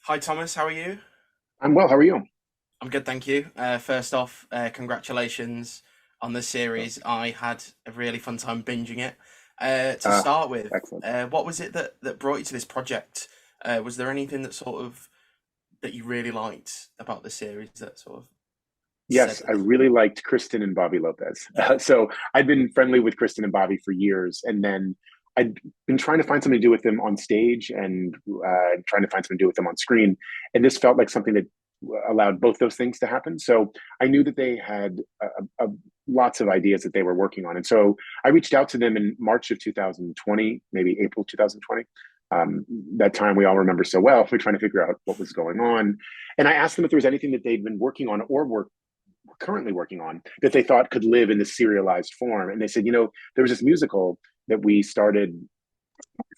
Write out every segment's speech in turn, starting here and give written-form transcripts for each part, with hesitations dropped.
Hi Thomas, how are you? I'm well. How are you? I'm good, thank you. First off, congratulations on the Oh, series. I had a really fun time binging it. To Uh, start with, excellent. what was it that brought you to this project? Was there anything that you really liked about the series that sort of said Yes, I that? really liked Kristen and Bobby Lopez. So I'd been friendly with Kristen and Bobby for years, and then I'd been trying to find something to do with them on stage and trying to find something to do with them on screen. And this felt like something that allowed both those things to happen. So I knew that they had lots of ideas that they were working on. And so I reached out to them in March of 2020, maybe April 2020. Um, that time we all remember so well. We're trying to figure out what was going on. And I asked them if there was anything that they'd been working on or were currently working on that they thought could live in this serialized form. And they said, there was this musical that we started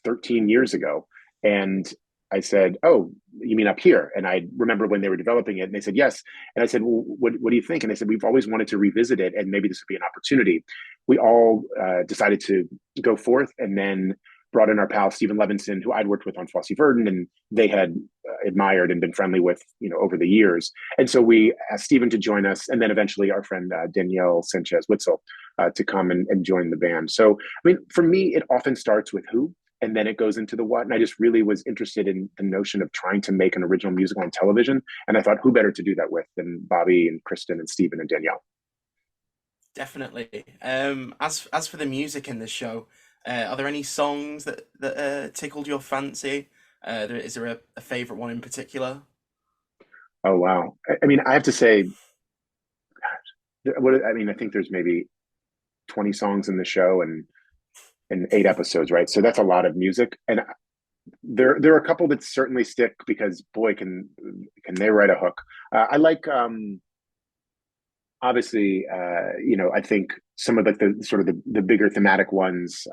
13 years ago. And I said, "Oh, you mean up here?" And I remember when they were developing it, and they said, "Yes." And I said, "Well, what do you think?" And they said, "We've always wanted to revisit it, and maybe this would be an opportunity." We all decided to go forth, and then brought in our pal Stephen Levinson, who I'd worked with on Fosse Verdon, and they had admired and been friendly with, over the years. And so we asked Stephen to join us, and then eventually our friend Danielle Sanchez Witzel to come and join the band. So, I mean, for me, it often starts with who, and then it goes into the what. And I just really was interested in the notion of trying to make an original musical on television. And I thought, who better to do that with than Bobby and Kristen and Stephen and Danielle? Definitely. As for the music in this show, are there any songs that tickled your fancy? Is there a favorite one in particular? Oh wow! I mean, I have to say, what I mean, I think there's maybe 20 songs in the show and 8 episodes, right? So that's a lot of music, and there are a couple that certainly stick because boy, can they write a hook. I like obviously, I think some of the sort of the bigger thematic ones.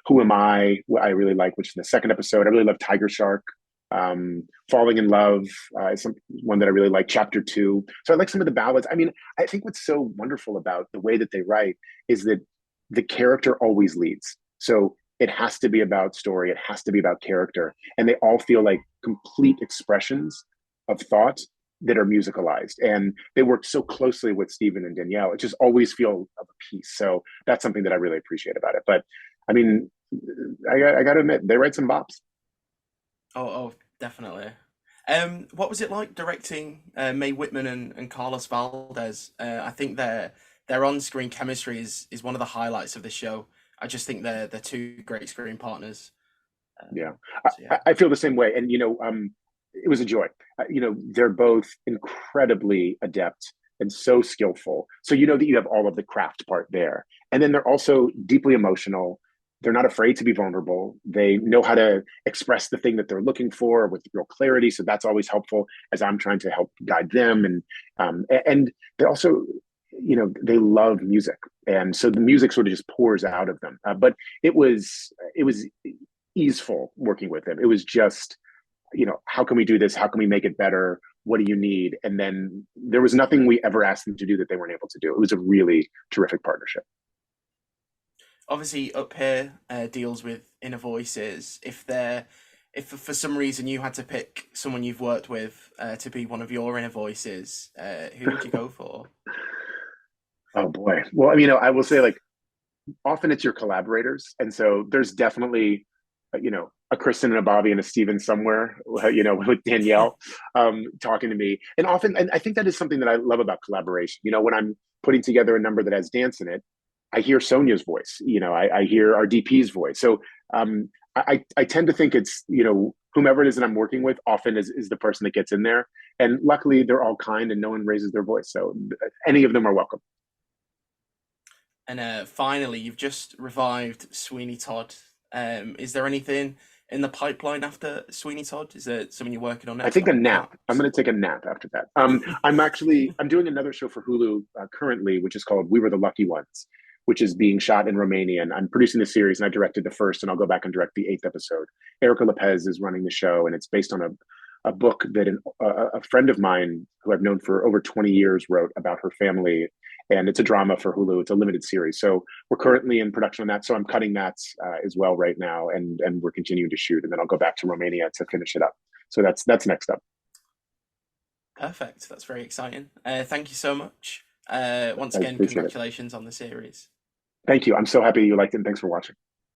Who am I really like, which is the second episode. I really love Tiger Shark. Falling in Love is one that I really like. Chapter two. So I like some of the ballads. I mean, I think what's so wonderful about the way that they write is that the character always leads. So it has to be about story. It has to be about character, and they all feel like complete expressions of thought that are musicalized. And they work so closely with Stephen and Danielle. It just always feels of a piece. So that's something that I really appreciate about it. But I mean, I got to admit, they write some bops. Oh, definitely. What was it like directing Mae Whitman and Carlos Valdez? I think their on-screen chemistry is one of the highlights of the show. I just think they're two great screen partners. Yeah, So yeah. I feel the same way. And it was a joy. They're both incredibly adept and so skillful. So you know that you have all of the craft part there, and then they're also deeply emotional. They're not afraid to be vulnerable. They know how to express the thing that they're looking for with real clarity. So that's always helpful as I'm trying to help guide them. And they also, they love music, and so the music sort of just pours out of them. But it was easeful working with him. It was just, how can we do this? How can we make it better? What do you need? And then there was nothing we ever asked them to do that they weren't able to do. It was a really terrific partnership. Obviously, Up Here deals with inner voices. If for some reason you had to pick someone you've worked with to be one of your inner voices, who would you go for? Oh boy. Well, I mean, I will say, like, often it's your collaborators, and so there's definitely, a Kristen and a Bobby and a Steven somewhere, with Danielle talking to me, and often, and I think that is something that I love about collaboration. When I'm putting together a number that has dance in it, I hear Sonia's voice. I hear our DP's voice. So I tend to think it's, whomever it is that I'm working with often is the person that gets in there. And luckily, they're all kind and no one raises their voice. So any of them are welcome. And finally, you've just revived Sweeney Todd. Is there anything in the pipeline after Sweeney Todd? Is there something you're working on I next, think a nap. I'm perhaps? going to take a nap after that. I'm doing another show for Hulu currently, which is called We Were the Lucky Ones, which is being shot in Romania. And I'm producing the series, and I directed the first, and I'll go back and direct the eighth episode. Erica Lopez is running the show, and it's based on a book that a friend of mine who I've known for over 20 years wrote about her family. And it's a drama for Hulu. It's a limited series. So we're currently in production on that. So I'm cutting that as well right now, and we're continuing to shoot. And then I'll go back to Romania to finish it up. So that's next up. Perfect. That's very exciting. Thank you so much. Once I again, appreciate it. congratulations on the series. Thank you. I'm so happy you liked it, and thanks for watching.